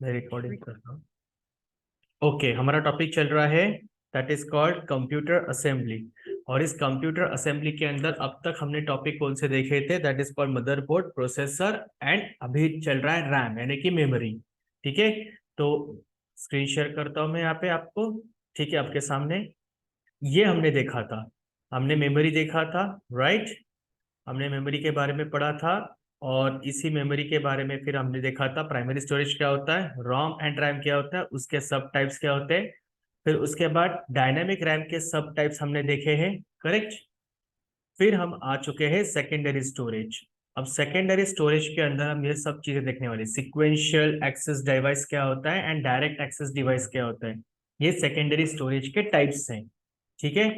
मैं रिकॉर्डिंग कर रहा हूँ। ओके, हमारा टॉपिक चल रहा है that is called computer assembly. और इस कंप्यूटर असेंबली के अंदर अब तक हमने टॉपिक कौन से देखे थे? That is called motherboard, processor and अभी चल रहा है रैम यानी कि मेमोरी। ठीक है, तो स्क्रीन शेयर करता हूँ मैं यहाँ पे आपको। ठीक है, आपके सामने ये हमने देखा था, हमने मेमोरी देखा था, राइट। हमने मेमोरी के बारे में पढ़ा था और इसी मेमोरी के बारे में फिर हमने देखा था प्राइमरी स्टोरेज क्या होता है, रोम एंड रैम क्या होता है, उसके सब टाइप्स क्या होते हैं। फिर उसके बाद डायनेमिक रैम के सब टाइप्स हमने देखे हैं, करेक्ट। फिर हम आ चुके हैं सेकेंडरी स्टोरेज। अब सेकेंडरी स्टोरेज के अंदर हम ये सब चीजें देखने वाले, सिक्वेंशियल एक्सेस डिवाइस क्या होता है एंड डायरेक्ट एक्सेस डिवाइस क्या होता है। ये सेकेंडरी स्टोरेज के टाइप्स हैं, ठीक है।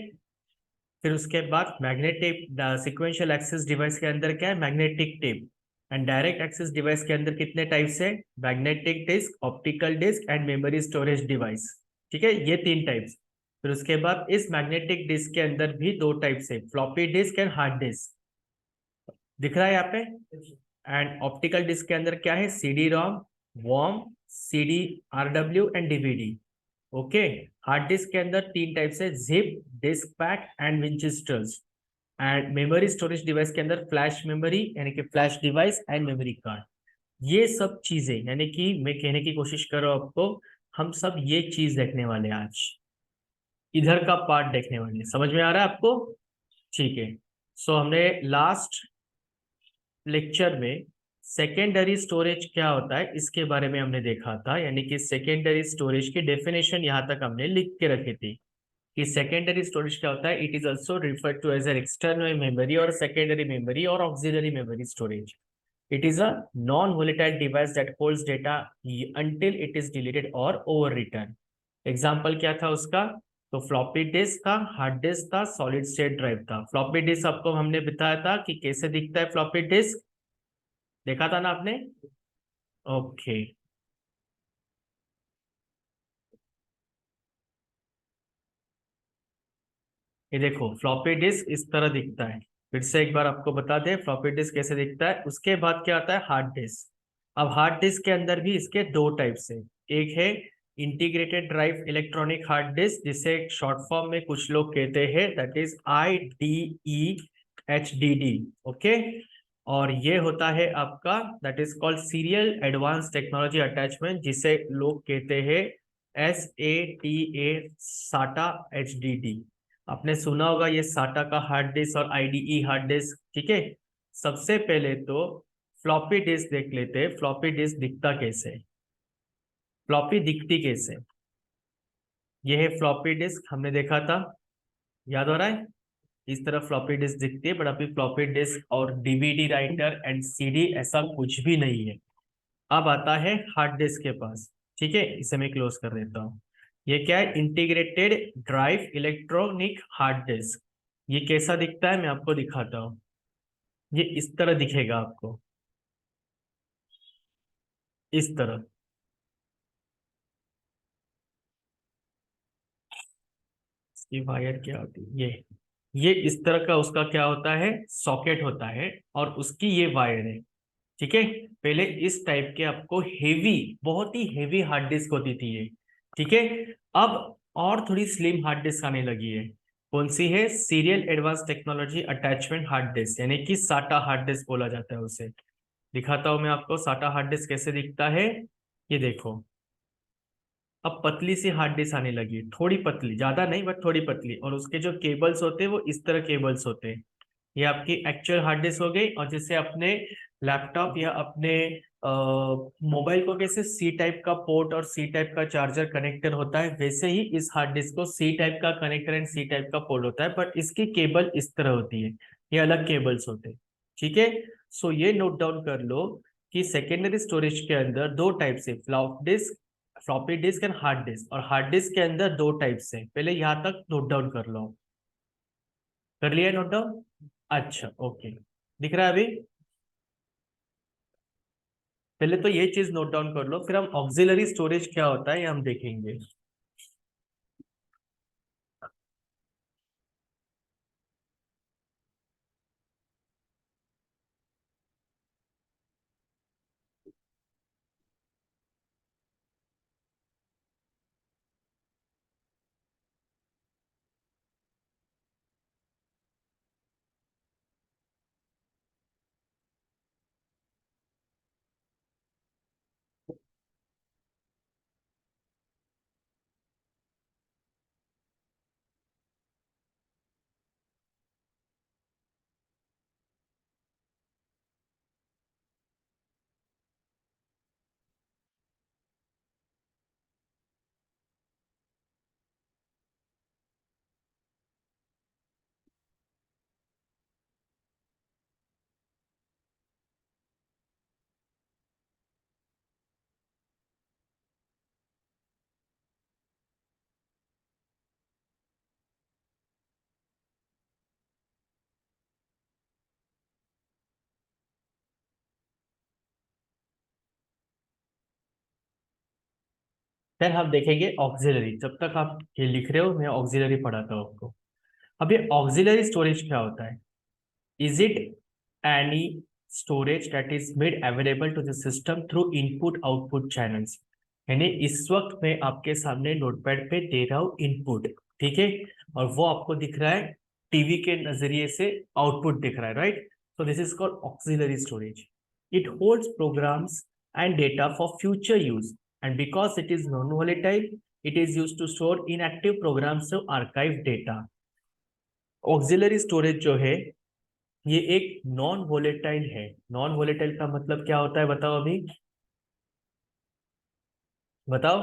फिर उसके बाद मैग्नेटिक सिक्वेंशियल एक्सेस डिवाइस के अंदर क्या है, magnetic tape. And direct access device के अंदर कितने टाइप्स है, magnetic disk, optical disk and memory storage device. ठीक है, ये तीन टाइप्स। फिर उसके बाद इस मैग्नेटिक डिस्क के अंदर भी दो टाइप्स है, floppy disk and hard disc, दिख रहा है यहाँ पे। एंड ऑप्टिकल डिस्क के अंदर क्या है, सीडी रोम, वॉम, CD RW and DVD. Okay, hard disk के अंदर तीन टाइप्स है, zip, disk pack and Winchesters. And memory storage device के अंदर फ्लैश मेमोरी यानी कि flash device and memory card. ये सब चीजें यानी कि मैं कहने की कोशिश कर रहा हूं आपको, हम सब ये चीज देखने वाले हैं आज, इधर का पार्ट देखने वाले हैं। समझ में आ रहा है आपको? ठीक है। सो हमने लास्ट लेक्चर में सेकेंडरी स्टोरेज क्या होता है इसके बारे में हमने देखा था, यानी कि सेकेंडरी स्टोरेज की डेफिनेशन यहाँ तक हमने लिख के रखी थी कि सेकेंडरी स्टोरेज क्या होता है। It is also referred to as an external memory और सेकेंडरी मेमोरी और auxiliary memory storage. It is a non volatile device that holds data until it is deleted और ओवर रिटर्न। एग्जाम्पल क्या था उसका? तो फ्लॉपी डिस्क था, hard disk था, solid state drive था। फ्लॉपी डिस्क आपको हमने बताया था कि कैसे दिखता है फ्लॉपी डिस्क, देखा था ना आपने? ओके, ये देखो फ्लॉपी डिस्क इस तरह दिखता है। फिर से एक बार आपको बता दें फ्लॉपी डिस्क कैसे दिखता है। उसके बाद क्या आता है, हार्ड डिस्क। अब हार्ड डिस्क के अंदर भी इसके दो टाइप्स है। एक है integrated drive electronic hard disk, जिसे शॉर्ट फॉर्म में कुछ लोग कहते हैं, दैट इज IDEHDD। ओके, और ये होता है आपका that is called serial advance technology attachment, जिसे लोग कहते हैं SATA, साटा HDD। आपने सुना होगा ये साटा का हार्ड डिस्क और IDE हार्ड डिस्क, ठीक है। सबसे पहले तो फ्लॉपी डिस्क देख लेते हैं, फ्लॉपी डिस्क दिखता कैसे है, फ्लॉपी दिखती कैसे। ये है फ्लॉपी डिस्क, हमने देखा था, याद हो रहा है? इस तरह फ्लॉपी डिस्क दिखती है, बट अभी फ्लॉपी डिस्क और DVD राइटर एंड CD ऐसा कुछ भी नहीं है। अब आता है हार्ड डिस्क के पास, ठीक है, इसे मैं क्लोज कर देता हूँ। ये क्या है, integrated drive electronic hard disk. ये कैसा दिखता है मैं आपको दिखाता हूँ। ये इस तरह दिखेगा आपको, इस तरह। इसकी वायर क्या होती है, ये इस तरह का उसका क्या होता है, सॉकेट होता है, और उसकी ये वायर है। ठीक है, पहले इस टाइप के आपको हेवी, बहुत ही हेवी हार्ड डिस्क होती थी ये। ठीक है, अब और थोड़ी स्लिम हार्ड डिस्क आने लगी है। कौन सी है? Serial advance technology attachment hard disk, यानी कि साटा हार्ड डिस्क बोला जाता है उसे। दिखाता हूं मैं आपको साटा हार्ड डिस्क कैसे दिखता है। ये देखो, अब पतली सी हार्ड डिस्क आने लगी, थोड़ी पतली, ज्यादा नहीं बट थोड़ी पतली, और उसके जो केबल्स होते हैं वो इस तरह केबल्स होते हैं। ये आपकी एक्चुअल हार्ड डिस्क हो गई। और जैसे अपने लैपटॉप या अपने मोबाइल को कैसे सी टाइप का पोर्ट और सी टाइप का चार्जर कनेक्टर होता है, वैसे ही इस हार्ड डिस्क को सी टाइप का कनेक्टर एंड सी टाइप का पोर्ट होता है, बट इसकी केबल इस तरह होती है, ये अलग केबल्स होते हैं। ठीक है, सो ये नोट डाउन कर लो कि सेकेंडरी स्टोरेज के अंदर दो टाइप से, flop disk, floppy disk and hard disk. और हार्ड डिस्क के अंदर दो टाइप से, पहले यहाँ तक नोट डाउन कर लो। कर लिया नोट डाउन? अच्छा, ओके, दिख रहा है अभी? पहले तो ये चीज नोट डाउन कर लो, फिर हम ऑक्सिलरी स्टोरेज क्या होता है ये हम देखेंगे। फिर हम देखेंगे ऑक्सिलरी। जब तक आप ये लिख रहे हो मैं ऑक्सिलरी पढ़ाता हूँ आपको। अब ये ऑक्सिलरी स्टोरेज क्या होता है? Is it any storage that is made available to the system through input output channels. यानी इस वक्त मैं आपके सामने नोटपैड पे दे रहा हूँ इनपुट, ठीक है, और वो आपको दिख रहा है टीवी के नजरिए से आउटपुट दिख रहा है, right? So this is called auxiliary storage. It holds programs and data for future use, and because it is non-volatile, it is used to store inactive programs to archive data. Auxiliary storage जो है ये एक non volatile है। Non volatile का मतलब क्या होता है बताओ अभी, बताओ,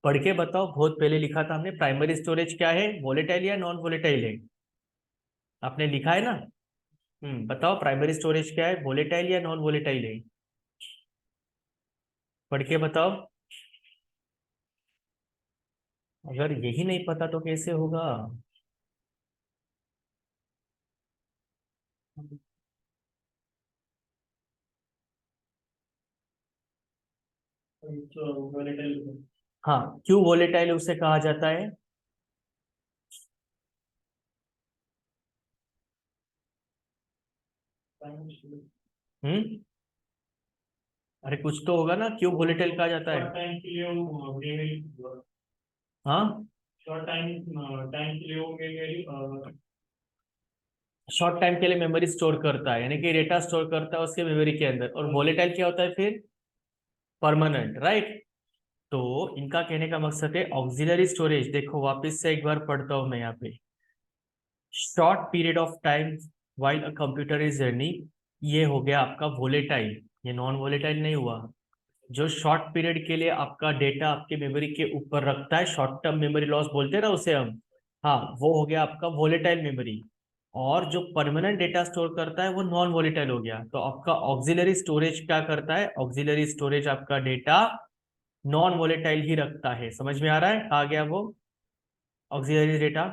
पढ़ के बताओ। बहुत पहले लिखा था हमने, प्राइमरी स्टोरेज क्या है, वोलेटाइल या नॉन वोलेटाइल है? आपने लिखा है ना। बताओ प्राइमरी स्टोरेज क्या है, वोलेटाइल या नॉन वोलेटाइल है? पढ़ के बताओ। अगर यही नहीं पता तो कैसे होगा? हाँ, क्यों वोलेटाइल उसे कहा जाता है? हम्म अरे कुछ तो होगा ना, क्यों वोलेटाइल कहा जाता है? टाइम के लिए हाँ, शॉर्ट टाइम टाइम के लिए वो मेमोरी, शॉर्ट टाइम के लिए मेमोरी स्टोर करता है, यानी कि डेटा स्टोर करता है उसके मेमोरी के अंदर। और वोलेटाइल क्या होता है फिर? Permanent, right? तो इनका कहने का मकसद है ऑक्सिलरी स्टोरेज। देखो वापस से एक बार पढ़ता हूं मैं यहाँ पे। Short period of time while a computer is running, ये हो गया आपका वोलेटाइल, ये नॉन वोलेटाइल नहीं हुआ। जो शॉर्ट पीरियड के लिए आपका डेटा आपके मेमोरी के ऊपर रखता है, शॉर्ट टर्म मेमोरी लॉस बोलते हैं ना उसे हम, हाँ, वो हो गया आपका वोलेटाइल मेमोरी। और जो परमानेंट डेटा स्टोर करता है वो नॉन वोलेटाइल हो गया। तो आपका ऑक्सिलरी स्टोरेज क्या करता है? ऑक्सिलरी स्टोरेज आपका डेटा नॉन वोलेटाइल ही रखता है। समझ में आ रहा है? आ गया वो ऑक्सिलरी डेटा,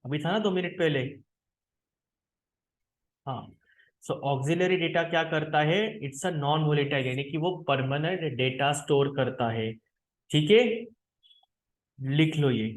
अभी था ना 2 मिनट पहले। हाँ, सो ऑक्सिलरी डेटा क्या करता है? इट्स अ नॉन वोलेटाइल, यानी कि वो परमानेंट डेटा स्टोर करता है, ठीक है? लिख लो ये।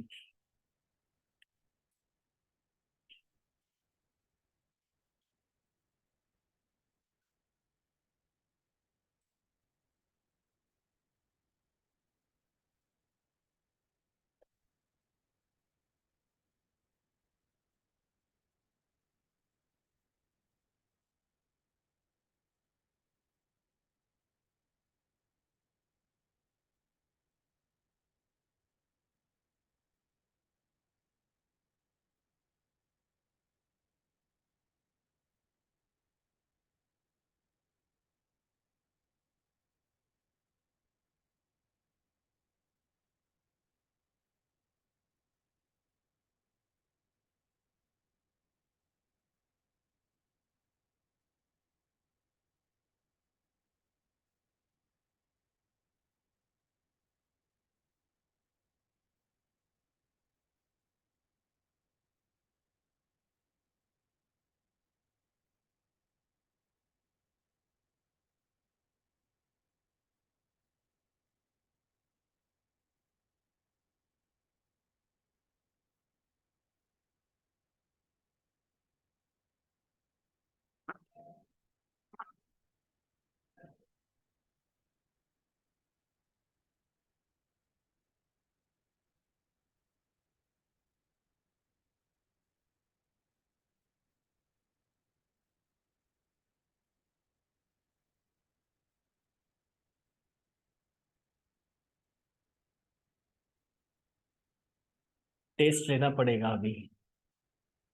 टेस्ट लेना पड़ेगा अभी,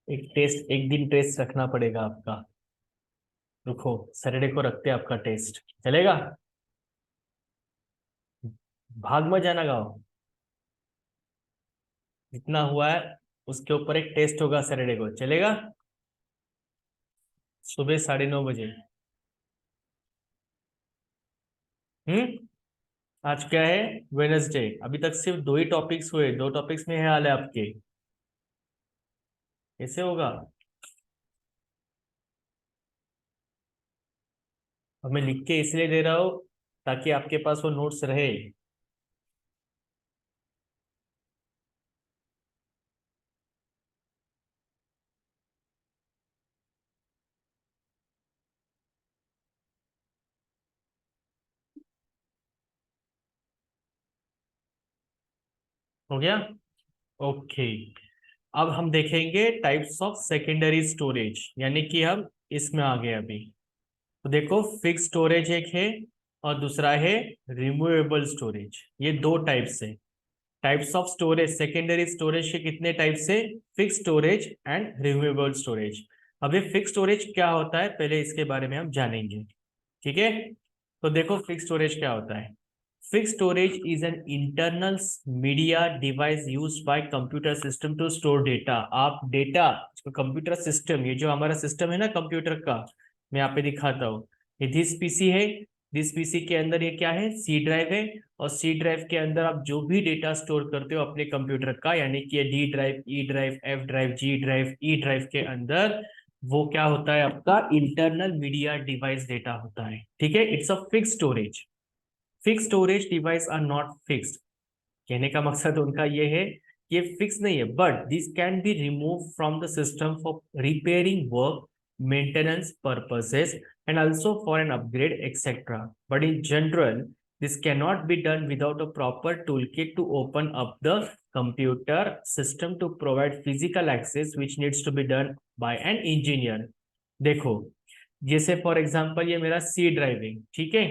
एक टेस्ट, एक दिन टेस्ट रखना पड़ेगा आपका। रुको, सैटरडे को रखते हैं आपका टेस्ट, चलेगा? भाग मत जाना गाँव, जितना हुआ है उसके ऊपर एक टेस्ट होगा सैटरडे को, चलेगा? सुबह 9:30 बजे। हम्म आज क्या है? वेनसडे। अभी तक सिर्फ 2 ही टॉपिक्स हुए, 2 टॉपिक्स में है हाल है आपके, कैसे होगा? अब मैं लिख के इसलिए दे रहा हूँ ताकि आपके पास वो नोट्स रहे। हो गया? ओके। अब हम देखेंगे टाइप्स ऑफ सेकेंडरी स्टोरेज, यानी कि हम इसमें आ गए अभी। तो देखो, फिक्स स्टोरेज एक है और दूसरा है रिमूवेबल स्टोरेज। ये दो टाइप्स है। Types of storage, secondary storage के कितने टाइप्स है? Fix storage and removable storage. अब ये फिक्स स्टोरेज क्या होता है, पहले इसके बारे में हम जानेंगे। ठीक है, तो देखो फिक्स स्टोरेज क्या होता है। Fix storage is an internal media device used by computer system to store data. आप डेटा, कंप्यूटर सिस्टम, ये जो हमारा सिस्टम है ना कंप्यूटर का, मैं यहाँ पे दिखाता हूँ। ये दिस पीसी है, दिस पीसी के अंदर ये क्या है? सी ड्राइव है। और सी ड्राइव के अंदर आप जो भी डेटा स्टोर करते हो अपने कंप्यूटर का, यानी कि D drive, E drive, F drive, G drive, E drive के अंदर, वो क्या होता है? आपका इंटरनल मीडिया डिवाइस डेटा होता है। ठीक है, it's a fix storage. Fix storage device are not fixed. कहने का मकसद उनका ये है, ये फिक्स नहीं है, but this can be remove from the system for repairing work, maintenance purposes and also for an upgrade etcetera. But in general this cannot be done without a proper toolkit to open up the computer system to provide physical access, which needs to be done by an engineer। देखो, जैसे for example ये मेरा सी driving, ठीक है,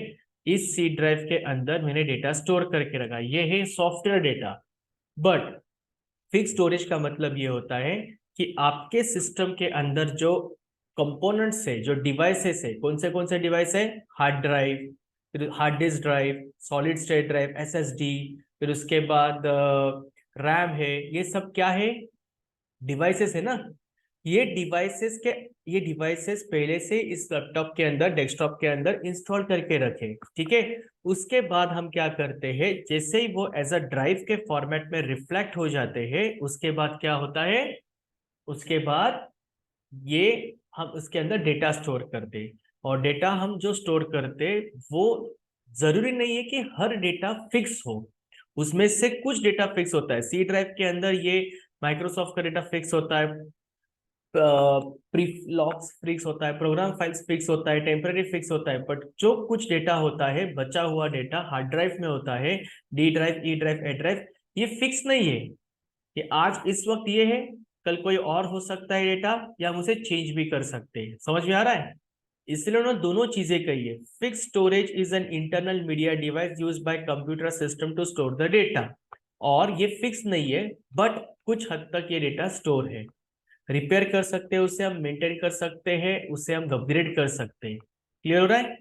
इस C drive के अंदर मैंने डेटा स्टोर करके रखा, ये है software data. But fix storage का मतलब ये होता है कि आपके सिस्टम के अंदर जो कंपोनेंट्स है, जो डिवाइसेस है, कौन से डिवाइस है? हार्ड ड्राइव, फिर hard disk drive, solid state drive, SSD, फिर उसके बाद रैम है, ये सब क्या है? डिवाइसेस है ना। ये डिवाइसेस के, ये डिवाइसेस पहले से इस लैपटॉप के अंदर, डेस्कटॉप के अंदर इंस्टॉल करके रखे। ठीक है, उसके बाद हम क्या करते हैं, जैसे ही वो एज अ ड्राइव के फॉर्मेट में रिफ्लेक्ट हो जाते हैं, उसके बाद क्या होता है? उसके बाद ये हम उसके अंदर डेटा स्टोर करते हैं। और डेटा हम जो स्टोर करते वो जरूरी नहीं है कि हर डेटा फिक्स हो। उसमें से कुछ डेटा फिक्स होता है। सी ड्राइव के अंदर ये माइक्रोसॉफ्ट का डेटा फिक्स होता है, प्रीलॉक्स फिक्स होता है, प्रोग्राम फाइल्स फिक्स होता है, टेम्पररी फिक्स होता है। बट जो कुछ डेटा होता है, बचा हुआ डेटा हार्ड ड्राइव में होता है, डी ड्राइव, ई ड्राइव, ए ड्राइव, ये फिक्स नहीं है कि आज इस वक्त ये है, कल कोई और हो सकता है डेटा, या हम उसे चेंज भी कर सकते हैं। समझ में आ रहा है? इसलिए उन्होंने दोनों चीजें कही है। Fix storage is an internal media device used by computer system to store the data. और ये फिक्स नहीं है, बट कुछ हद तक ये डेटा स्टोर है। रिपेयर कर सकते हैं उसे, हम मेंटेन कर सकते हैं उसे, हम अपग्रेड कर सकते हैं। क्लियर हो रहा है?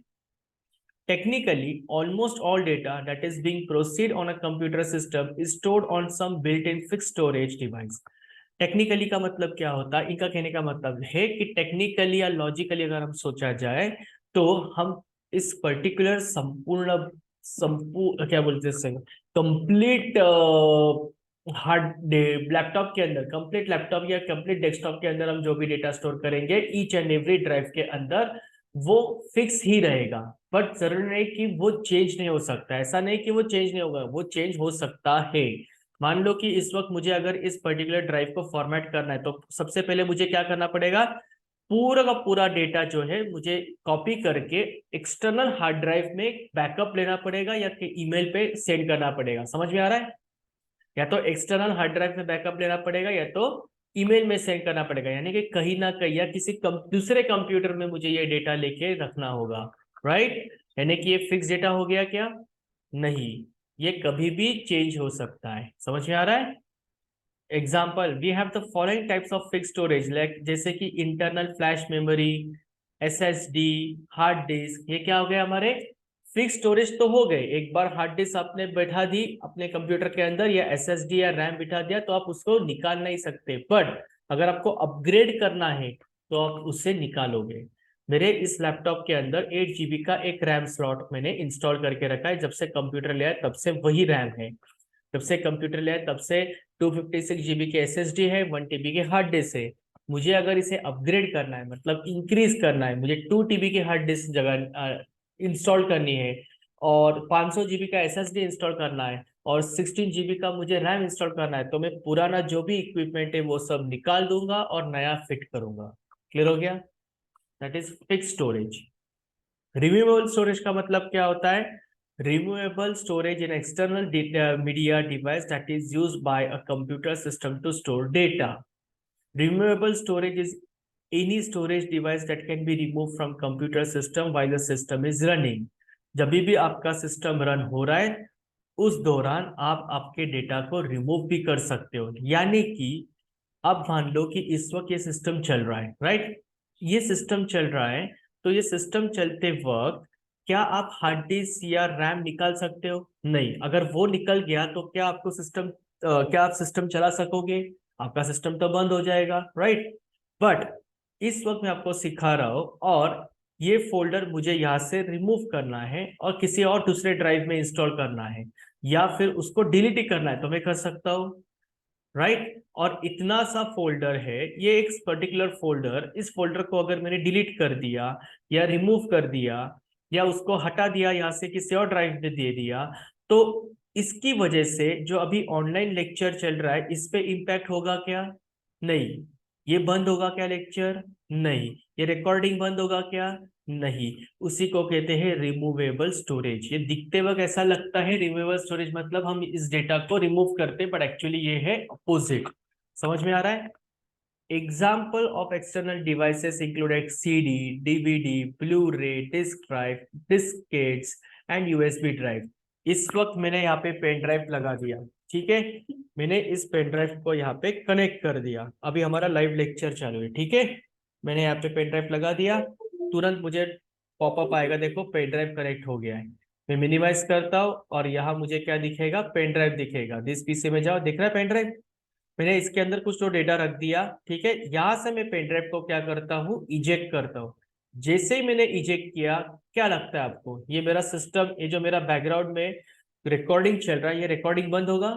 Technically, almost all data that is being processed on a computer system is stored on some built-in fixed storage device। Technically का मतलब क्या होता है? इनका कहने का मतलब है कि टेक्निकली या लॉजिकली अगर हम सोचा जाए, तो हम इस पर्टिकुलर संपूर्ण संपूर्ण क्या बोलते हैं, कंप्लीट हार्ड लैपटॉप के अंदर, कंप्लीट लैपटॉप या कंप्लीट डेस्कटॉप के अंदर हम जो भी डेटा स्टोर करेंगे ईच एंड एवरी ड्राइव के अंदर, वो फिक्स ही रहेगा। बट जरूरी नहीं कि वो चेंज नहीं हो सकता। ऐसा नहीं कि वो चेंज नहीं होगा, वो चेंज हो सकता है। मान लो कि इस वक्त मुझे अगर इस पर्टिकुलर ड्राइव को फॉर्मेट करना है, तो सबसे पहले मुझे क्या करना पड़ेगा? पूरा का पूरा डेटा जो है मुझे कॉपी करके एक्सटर्नल हार्ड ड्राइव में बैकअप लेना पड़ेगा, या ईमेल पे सेंड करना पड़ेगा। समझ में आ रहा है? या तो एक्सटर्नल हार्ड ड्राइव में बैकअप लेना पड़ेगा, या तो ईमेल में सेंड करना पड़ेगा। यानी कि कहीं ना कहीं या किसी दूसरे कंप्यूटर में मुझे ये डेटा लेके रखना होगा। राइट? यानी कि ये फिक्स डेटा हो गया क्या? नहीं, ये कभी भी चेंज हो सकता है। समझ में आ रहा है? Example, we have the following types of fix storage, like जैसे कि internal flash memory, SSD, hard disk. ये क्या हो गया? हमारे फिक्स स्टोरेज तो हो गए। एक बार हार्ड डिस्क आपने बैठा दी अपने कंप्यूटर के अंदर, या एसएसडी या रैम बिठा दिया, तो आप उसको निकाल नहीं सकते। बट अगर आपको अपग्रेड करना है तो आप उससे निकालोगे। मेरे इस लैपटॉप के अंदर 8 GB का एक रैम स्लॉट मैंने इंस्टॉल करके रखा है। जब से कंप्यूटर लिया है तब से वही रैम है। जब से कंप्यूटर लिया है तब से 256 GB के एसएसडी है, 1 TB के हार्ड डिस्क है। मुझे अगर इसे अपग्रेड करना है, मतलब इंक्रीज करना है, मुझे 2 TB की हार्ड डिस्क जगह इंस्टॉल करनी है, और 500 जीबी का एसएसडी इंस्टॉल करना है और 16 जीबी का मुझे रैम इंस्टॉल करना है, तो मैं पुराना जो भी इक्विपमेंट है वो सब निकाल दूंगा और नया फिट करूंगा। क्लियर हो गया? That is fix storage. Removable storage का मतलब क्या होता है? Removable storage in external media device that is used by a computer system to store data. Removable storage is any storage device that can be removed from computer system while the system is running। जब भी आपका system run हो रहा है उस दौरान आप आपके डेटा को रिमूव भी कर सकते हो। यानी कि अब मान लो कि इस वक्त ये सिस्टम चल रहा है, राइट? ये सिस्टम चल रहा है, तो ये सिस्टम चलते वक्त क्या आप हार्ड डिस्क या रैम निकाल सकते हो? नहीं। अगर वो निकल गया तो क्या आपको सिस्टम क्या आप सिस्टम चला सकोगे? आपका सिस्टम तो बंद हो जाएगा, राइट? बट इस वक्त मैं आपको सिखा रहा हूं और ये फोल्डर मुझे यहाँ से रिमूव करना है और किसी और दूसरे ड्राइव में इंस्टॉल करना है या फिर उसको डिलीट ही करना है तो मैं कर सकता हूँ, राइट? और इतना सा फोल्डर है, ये एक पर्टिकुलर फोल्डर, इस फोल्डर को अगर मैंने डिलीट कर दिया या रिमूव कर दिया या उसको हटा दिया यहाँ से किसी और ड्राइव में दे दिया, तो इसकी वजह से जो अभी ऑनलाइन लेक्चर चल रहा है इस पे इम्पैक्ट होगा क्या? नहीं। ये बंद होगा क्या लेक्चर? नहीं। ये रिकॉर्डिंग बंद होगा क्या? नहीं। उसी को कहते हैं रिमूवेबल स्टोरेज। ये दिखते वक्त ऐसा लगता है रिमूवेबल स्टोरेज मतलब हम इस डेटा को रिमूव करते हैं, बट एक्चुअली ये है अपोजिट। समझ में आ रहा है? Example of external devices included CD, DVD, Blu-ray, disk drive, diskettes and USB drive. इस वक्त मैंने यहाँ पे पेन ड्राइव लगा दिया, ठीक है? मैंने इस पेन ड्राइव को यहाँ पे कनेक्ट कर दिया। अभी हमारा लाइव लेक्चर चालू है, ठीक है? मैंने यहाँ पे पेन ड्राइव लगा दिया, तुरंत मुझे पॉपअप आएगा, देखो पेन ड्राइव कनेक्ट हो गया है। मैं मिनिमाइज करता हूँ और यहाँ मुझे क्या दिखेगा? पेन ड्राइव दिखेगा। दिस पीसी में जाओ, दिख रहा है पेन ड्राइव? मैंने इसके अंदर कुछ तो डेटा रख दिया, ठीक है? यहां से मैं पेन ड्राइव को क्या करता हूँ? इजेक्ट करता हूँ। जैसे ही मैंने इजेक्ट किया, क्या लगता है आपको? ये मेरा सिस्टम, ये जो मेरा बैकग्राउंड में रिकॉर्डिंग चल रहा है, ये रिकॉर्डिंग बंद होगा?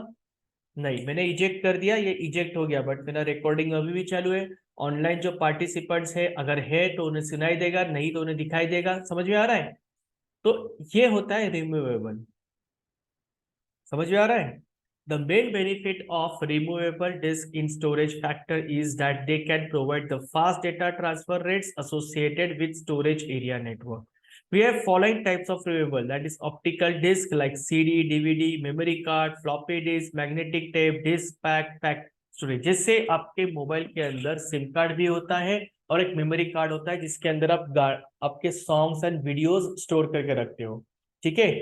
नहीं। मैंने इजेक्ट कर दिया, ये इजेक्ट हो गया, बट मेरा रिकॉर्डिंग अभी भी चालू है। ऑनलाइन जो पार्टिसिपेंट्स है अगर है तो उन्हें सुनाई देगा, नहीं तो उन्हें दिखाई देगा। समझ में आ रहा है? तो ये होता है रिमूवेबल। समझ में आ रहा है? The main benefit of removable disk in storage factor is that they can provide the fast data transfer rates associated with storage area network. We have following types of removable, that is optical disk like CD, DVD, memory card, floppy disk, magnetic tape, disk pack, pack storage। जैसे आपके mobile के अंदर SIM card भी होता है और एक memory card होता है जिसके अंदर आप आपके सॉन्ग्स एंड वीडियोस स्टोर करके रखते हो, ठीक है?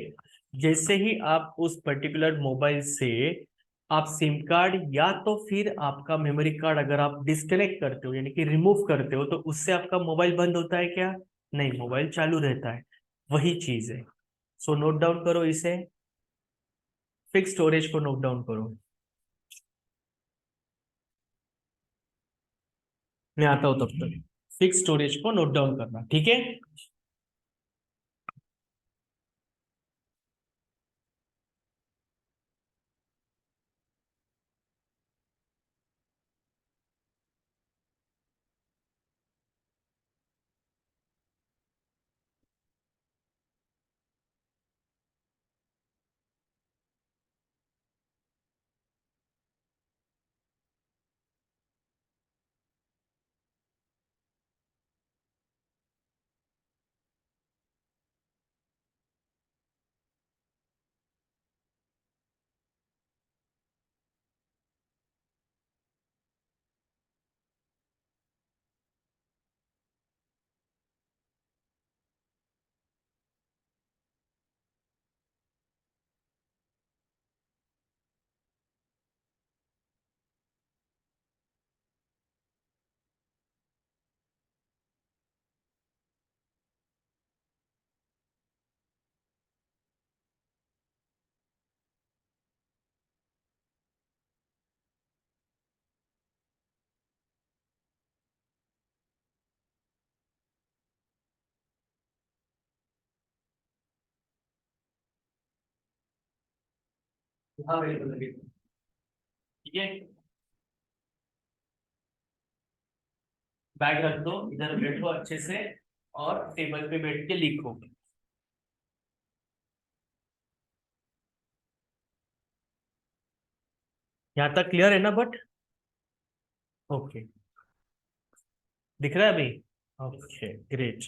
जैसे ही आप उस पर्टिकुलर मोबाइल से आप सिम कार्ड या तो फिर आपका मेमोरी कार्ड अगर आप डिस्कनेक्ट करते हो यानी कि रिमूव करते हो तो उससे आपका मोबाइल बंद होता है क्या? नहीं, मोबाइल चालू रहता है। वही चीज है। सो नोट डाउन करो इसे, फिक्स स्टोरेज को नोट डाउन करो। मैं आता हूं तब तक। फिक्स स्टोरेज को नोट डाउन करना, ठीक है? हाँ बिल्कुल बिल्कुल। ठीक है, बैग रख दो, इधर बैठो अच्छे से और टेबल पे बैठ के लिखो। यहाँ तक क्लियर है ना? बट ओके, दिख रहा है अभी? Okay great.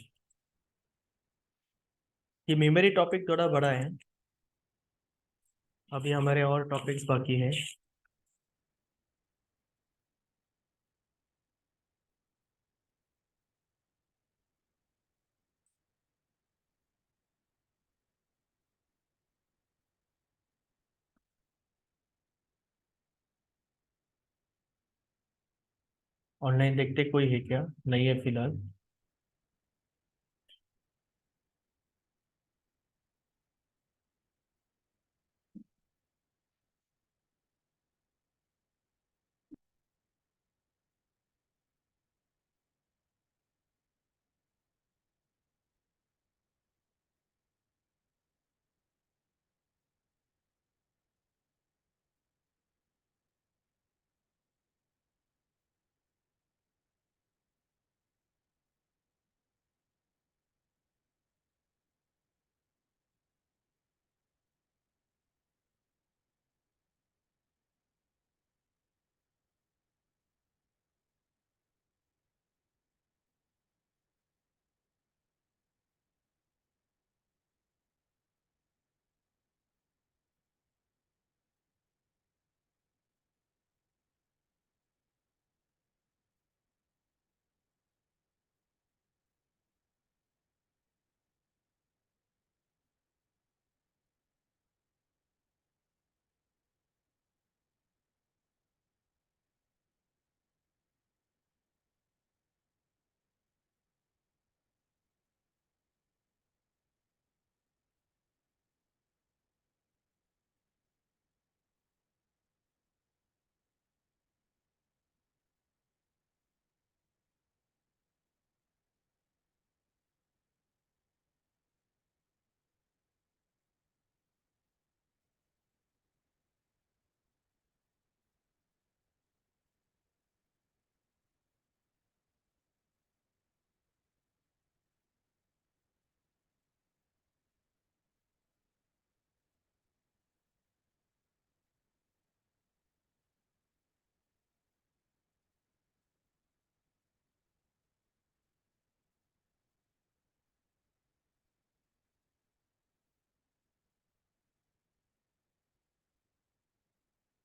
ये मेमोरी टॉपिक थोड़ा बड़ा है, अभी हमारे और टॉपिक्स बाकी हैं। ऑनलाइन देखते कोई है क्या? नहीं है फिलहाल।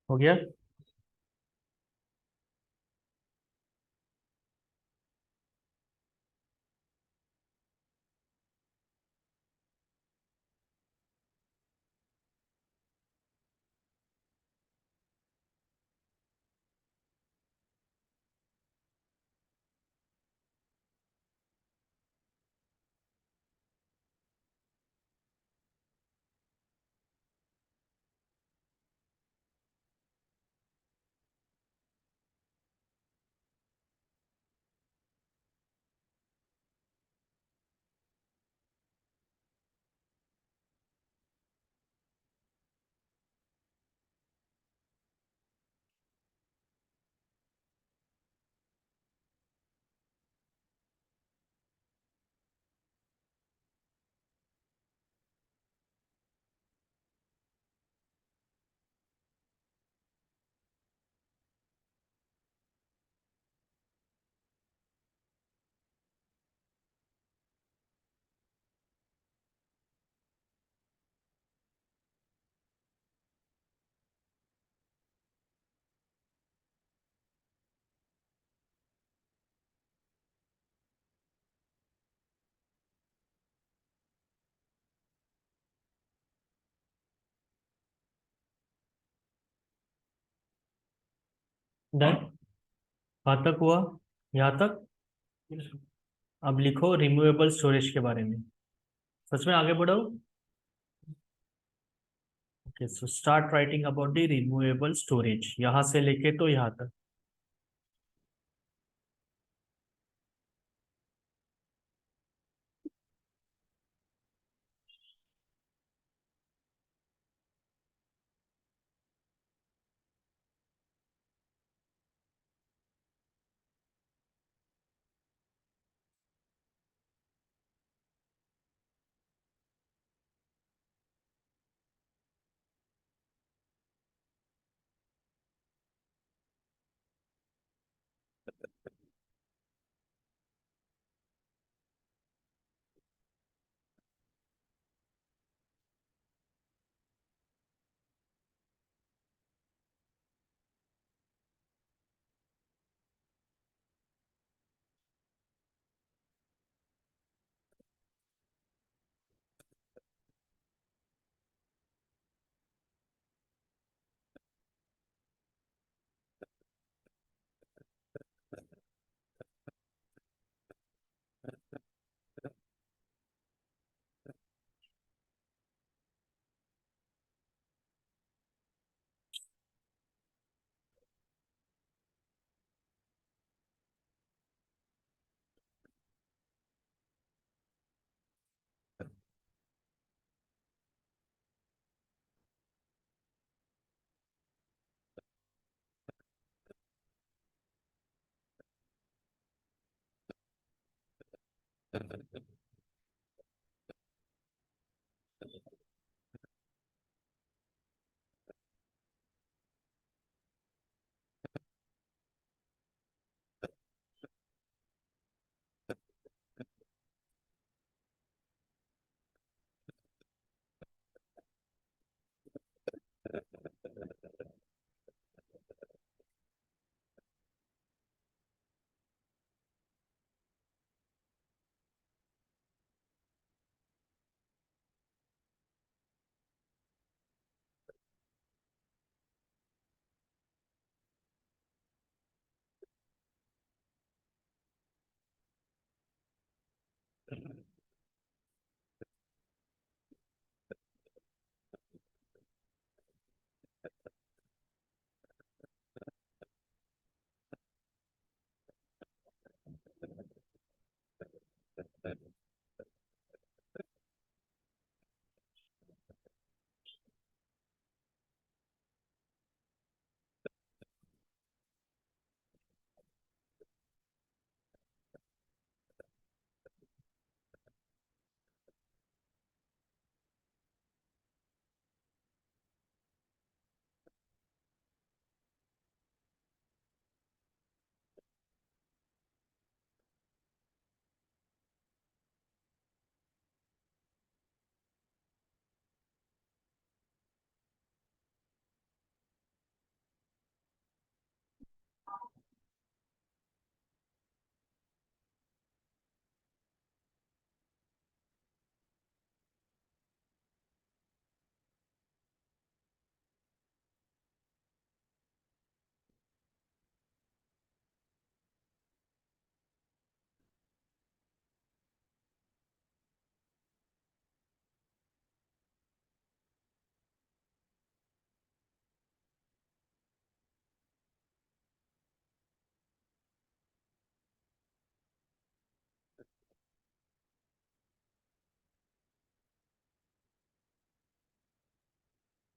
हो गया? डन। कहाँ तक हुआ? यहाँ तक? अब लिखो रिमूवेबल स्टोरेज के बारे में। सच में आगे बढ़ो। Okay, so start writing about the removable storage, यहाँ से लेके तो यहाँ तक।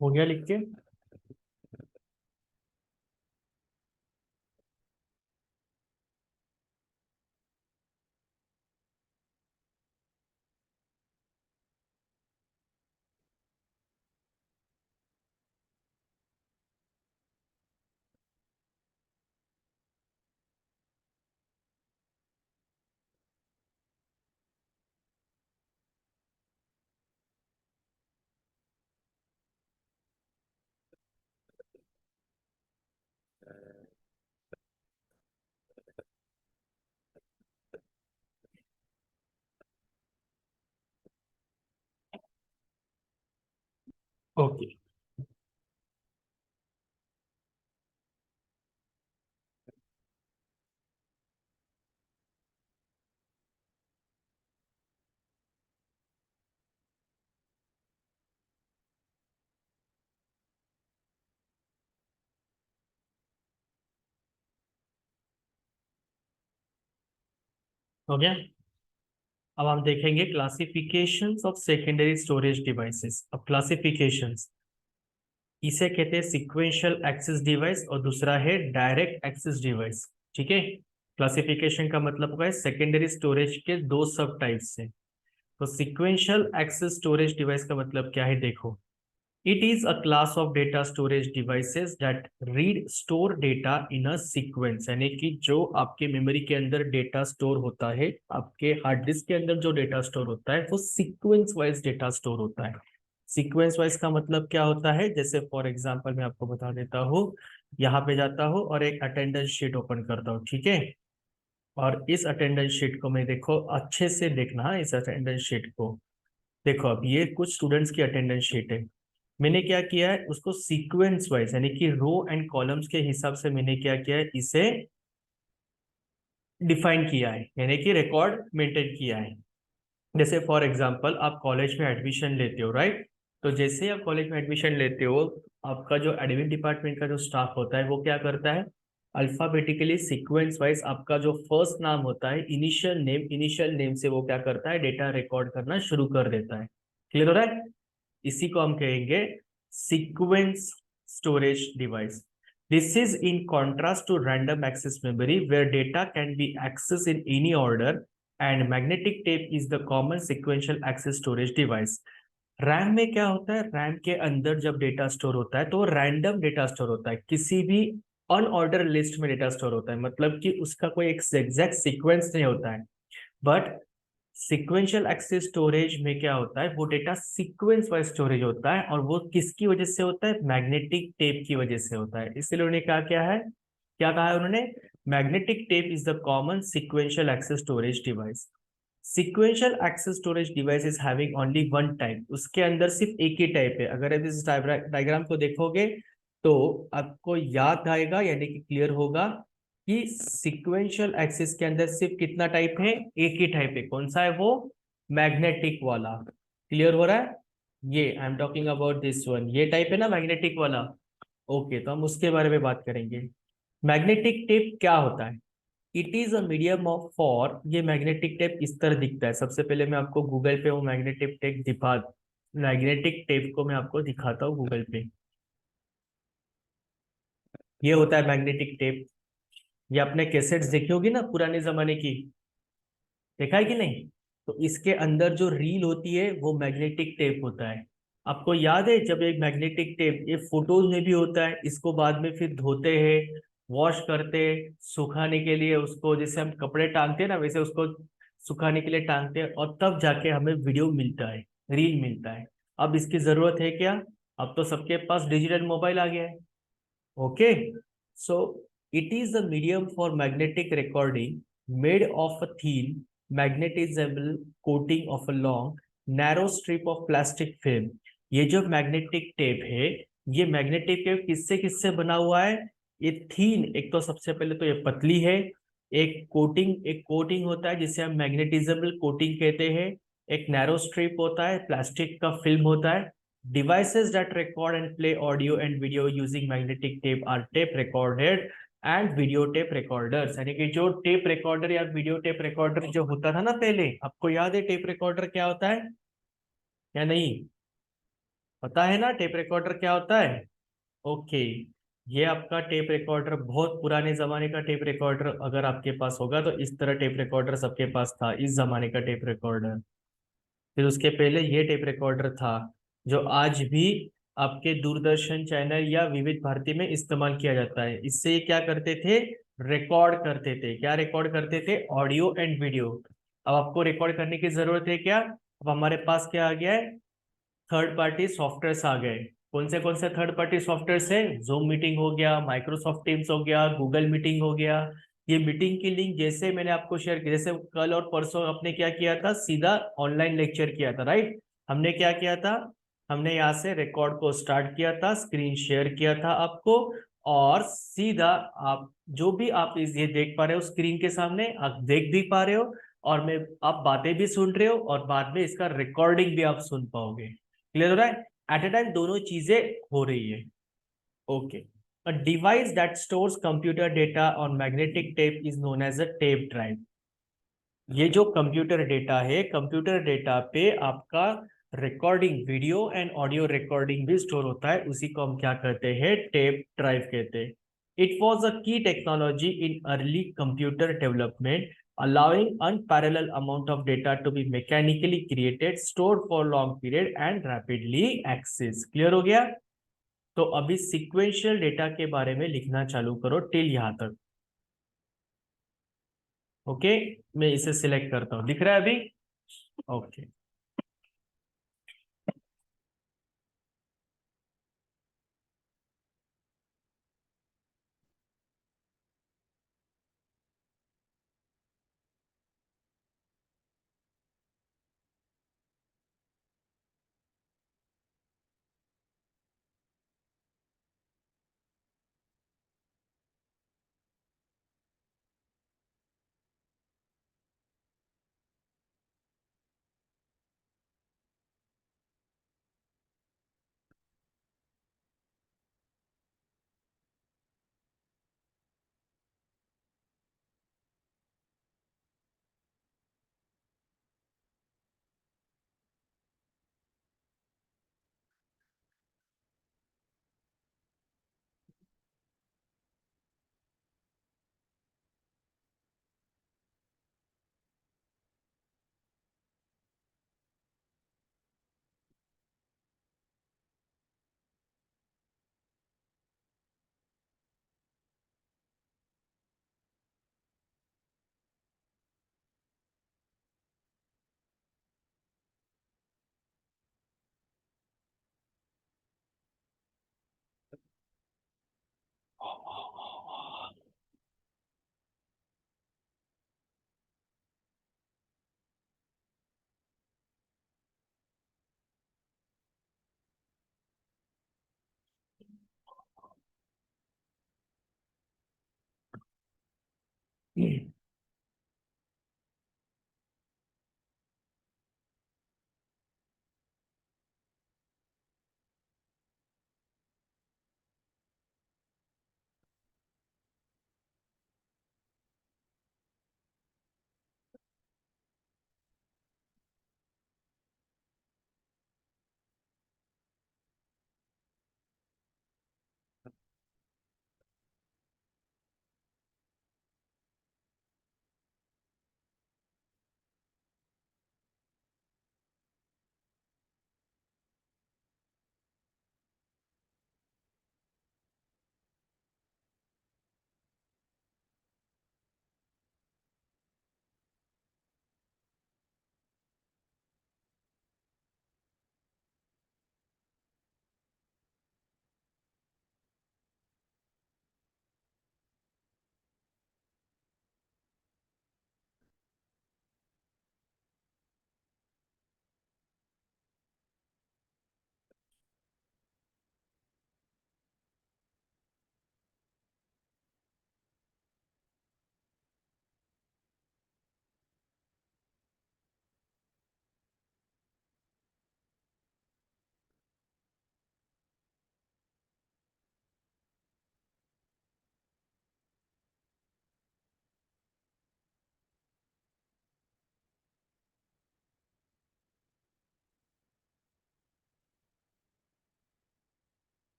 हो गया लिख के? ओके, हो गया। अब हम देखेंगे classifications of secondary storage devices. अब क्लासिफिकेशंस, इसे कहते हैं सीक्वेंशियल एक्सेस डिवाइस और दूसरा है डायरेक्ट एक्सेस डिवाइस। ठीक है, क्लासिफिकेशन का मतलब होगा सेकेंडरी स्टोरेज के दो सब टाइप्स से। तो सीक्वेंशियल एक्सेस स्टोरेज डिवाइस का मतलब क्या है, देखो। It is a class of data storage devices that read store data in a sequence, यानी कि जो आपके मेमोरी के अंदर डेटा स्टोर होता है, आपके हार्ड डिस्क के अंदर जो डेटा स्टोर होता है वो सीक्वेंस वाइज डेटा स्टोर होता है। सीक्वेंस वाइज का मतलब क्या होता है, जैसे फॉर एग्जांपल मैं आपको बता देता हूँ। यहाँ पे जाता हूँ और एक अटेंडेंस शीट ओपन करता हूँ, ठीक है। और इस अटेंडेंस शीट को मैं, देखो अच्छे से देखना है इस अटेंडेंस शीट को। देखो अब ये कुछ स्टूडेंट्स की अटेंडेंस शीट है। मैंने क्या किया है, उसको सीक्वेंस वाइज यानी कि रो एंड कॉलम्स के हिसाब से मैंने क्या किया है, इसे डिफाइन किया है, यानी कि रिकॉर्ड मेंटेन किया है। जैसे फॉर एग्जांपल आप कॉलेज में एडमिशन लेते हो, राइट। तो जैसे ही आप कॉलेज में एडमिशन लेते हो, आपका जो एडमिन डिपार्टमेंट का जो स्टाफ होता है वो क्या करता है, अल्फाबेटिकली सीक्वेंस वाइज आपका जो फर्स्ट नाम होता है, इनिशियल नेम से वो क्या करता है, डेटा रिकॉर्ड करना शुरू कर देता है। क्लियर हो रहा है? इसी को हम कहेंगे sequence storage device. This is in contrast to random access memory where data can be access in any order and magnetic tape is the common sequential access storage device. RAM में क्या होता है, रैम के अंदर जब data store होता है तो रैंडम डेटा स्टोर होता है, किसी भी अनऑर्डर लिस्ट में डेटा स्टोर होता है, मतलब कि उसका कोई एक एग्जैक्ट सीक्वेंस नहीं होता है। बट सीक्वेंशियल एक्सेस स्टोरेज में क्या होता है, वो डेटा सीक्वेंस वाइज स्टोरेज होता है, और वो किसकी वजह से होता है, मैग्नेटिक टेप की वजह से होता है। इसलिए उन्होंने कहा क्या है, क्या कहा है उन्होंने, magnetic tape is the common sequential access storage device. Sequential access storage device is having only one type, उसके अंदर सिर्फ एक ही टाइप है। अगर आप इस डायग्राम को देखोगे तो आपको याद आएगा, यानी कि क्लियर होगा कि सीक्वेंशियल एक्सेस के अंदर सिर्फ कितना टाइप है, एक ही टाइप है। कौन सा है वो, मैग्नेटिक वाला। क्लियर हो रहा है, ये I am talking about this one, ये टाइप है ना मैग्नेटिक वाला। ओके, तो हम उसके बारे में बात करेंगे। मैग्नेटिक टेप क्या होता है, it is a medium of for, ये मैग्नेटिक टेप इस तरह दिखता है। सबसे पहले मैं आपको गूगल पे वो मैग्नेटिक टेप को मैं आपको दिखाता हूँ गूगल पे। ये होता है मैग्नेटिक टेप। ये आपने कैसेट्स देखी होगी ना पुराने जमाने की, देखा है कि नहीं। तो इसके अंदर जो रील होती है वो मैग्नेटिक टेप होता है। आपको याद है, जब एक मैग्नेटिक टेप ये फोटोज में भी होता है, इसको बाद में फिर धोते हैं, वॉश करते हैं, सुखाने के लिए उसको, जैसे हम कपड़े टांगते हैं ना वैसे उसको सुखाने के लिए टांगते हैं, और तब जाके हमें वीडियो मिलता है, रील मिलता है। अब इसकी जरूरत है क्या, अब तो सबके पास डिजिटल मोबाइल आ गया है। Okay, so it is a medium for magnetic recording made of a thin magnetizable coating of a long narrow strip of plastic film। ये जो मैग्नेटिक टेप है, ये मैग्नेटिक टेप किससे किससे बना हुआ है, ये थीन, एक तो सबसे पहले तो ये पतली है, एक कोटिंग होता है जिसे हम मैग्नेटिजेबल कोटिंग कहते हैं, एक नैरो स्ट्रिप होता है, प्लास्टिक का फिल्म होता है। Devices that record and play audio and video using magnetic tape are tape recorded and videotape recorders। यानी कि जो टेप रिकॉर्डर या वीडियो टेप रिकॉर्डर जो होता था ना पहले, आपको याद है टेप रिकॉर्डर क्या होता है या नहीं, पता है ना टेप रिकॉर्डर क्या होता है। ओके, ये आपका टेप रिकॉर्डर, बहुत पुराने जमाने का टेप रिकॉर्डर अगर आपके पास होगा तो इस तरह टेप रिकॉर्डर सबके पास था, इस जमाने का टेप रिकॉर्डर। फिर उसके पहले ये टेप रिकॉर्डर था, जो आज भी आपके दूरदर्शन चैनल या विविध भारती में इस्तेमाल किया जाता है। इससे ये क्या करते थे, रिकॉर्ड करते थे, क्या रिकॉर्ड करते थे, ऑडियो एंड वीडियो। अब आपको रिकॉर्ड करने की जरूरत है क्या, अब हमारे पास क्या आ गया है, थर्ड पार्टी सॉफ्टवेयर आ गए। कौन से थर्ड पार्टी सॉफ्टवेयर है, जूम मीटिंग हो गया, माइक्रोसॉफ्ट टीम्स हो गया, गूगल मीटिंग हो गया। ये मीटिंग की लिंक जैसे मैंने आपको शेयर की, जैसे कल और परसों आपने क्या किया था, सीधा ऑनलाइन लेक्चर किया था, राइट। हमने क्या किया था, हमने यहाँ से रिकॉर्ड को स्टार्ट किया था, स्क्रीन शेयर किया था आपको, और सीधा आप जो भी आप ये देख पा रहे हो स्क्रीन के सामने, आप देख भी पा रहे हो, और मैं आप बातें भी सुन रहे हो, और बाद में इसका रिकॉर्डिंग भी आप सुन पाओगे। क्लियर हो रहा है, एट ए टाइम दोनों चीजें हो रही है। Okay, a device that stores computer data on magnetic tape is known as a tape drive. ये जो कंप्यूटर डेटा है, कंप्यूटर डेटा पे आपका recording, video and audio recording भी स्टोर होता है, उसी को हम क्या कहते हैं, टेप ड्राइव कहते हैं। इट वॉज अ की technology in early computer development, allowing unparalleled amount of data to be mechanically created, stored for long period and rapidly accessed। Clear हो गया, तो अभी सीक्वेंशियल डेटा के बारे में लिखना चालू करो टिल यहां तक। ओके, मैं इसे सिलेक्ट करता हूं, दिख रहा है अभी। Okay,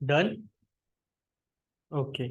done. Okay.